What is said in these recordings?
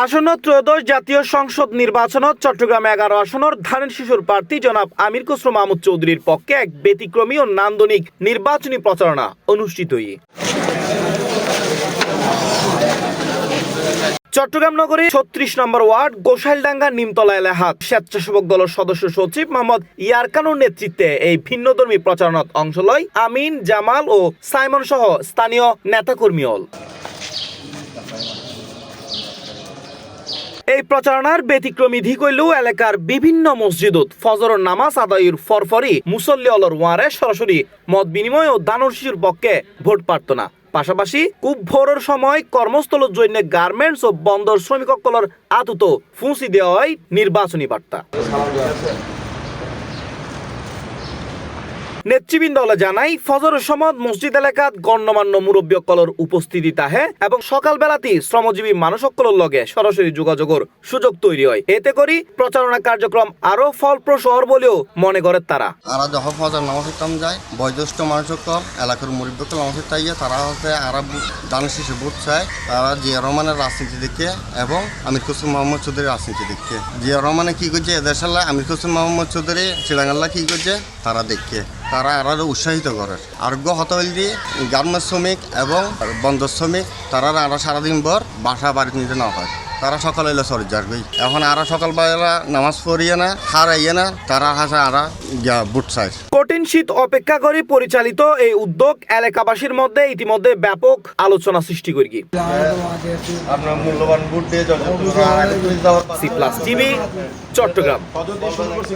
আসন্ন ত্রয়োদশ জাতীয় সংসদ নির্বাচনত চট্টগ্রাম 11 আসনের ধানের শিশুর প্রার্থী জনাব আমির খসরু মাহমুদ চৌধুরীর পক্ষে এক ব্যতিক্রমী ও নান্দনিক নির্বাচনী প্রচারণা অনুষ্ঠিত হয়ে চট্টগ্রাম নগরীর 36 নম্বর ওয়ার্ড গোসাইলডাঙ্গা নিমতলা এলাহাত স্বেচ্ছাসেবক দলের সদস্য সচিব মোহাম্মদ ইয়ারকানুর নেতৃত্বে এই ভিন্নধর্মী প্রচারণাত অংশ লয় আমিন, জামাল ও সাইমন সহ স্থানীয় নেতাকর্মী হল। এই প্রচারণার ব্যতিক্রমী দিক হইলেও এলাকার বিভিন্ন মসজিদত ফজরের নামাজ আদায়ের ফরফরি মুসল্লি অলর ওয়ারে সরাসরি মত বিনিময় ও দানের শিশুর পক্ষে ভোট প্রার্থনা। পাশাপাশি খুব ভোরের সময় কর্মস্থলের জন্য গার্মেন্টস ও বন্দর শ্রমিকসকলের আতুত ফুঁসি দেওয়া হয় নির্বাচনী বার্তা। নেতৃবৃন্দ জানাই ফজরের সময় মসজিদ এলাকাত গণ্যমান্য মুরব্বীসকলের উপস্থিতি তাহে এবং সকালবেলাতেই শ্রমজীবী মানুষসকলের লগে সরাসরি যোগাযোগের সুযোগ তৈরি হয়। এতে করি প্রচারণা কার্যক্রম আরো ফলপ্রসূ হওয়ার বলেও মনে করেন তারা। আরা যখন ফজর নামাজ পড়তাম যায় বয়োজ্যেষ্ঠ মানুষসকল এলাকার মুরব্বীসকল নামাজ তাইয়া তারা হচ্ছে আরা দানের শিশু ভোট চায়। তারা জিয়া রহমানের রাজনীতি দেখে এবং আমির খসরু মাহমুদ চৌধুরীর রাজনীতি দেখে। জিয়া রহমানে কি করছে এদেশাল্লা আমির খসরু মাহমুদ চৌধুরী চিড়াঙ্গাল্লা কি করছে তারা দেখে তারা আরো উৎসাহিত করে। আরোগ্য হতল দিয়ে গার্মেন্টস শ্রমিক এবং বন্দর শ্রমিক তারা আরো সারাদিন ভর বাসা বাড়িতে নিতে না হয়। তারা সকালে এলে সরি যাবে এখন আরো সকালবেলা নামাজ পড়িয়ে না হারাইয়ে না তারা হাসে আরা বুট চাই। কঠিন শীত অপেক্ষা করে পরিচালিত এই উদ্যোগ এলাকাবাসীর মধ্যে ইতিমধ্যে ব্যাপক আলোচনা সৃষ্টি করে গিয়ে আপনার মূল্যবান বুট দিয়ে C+ টিভি চট্টগ্রাম।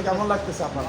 কেমন লাগতেছে আপনার?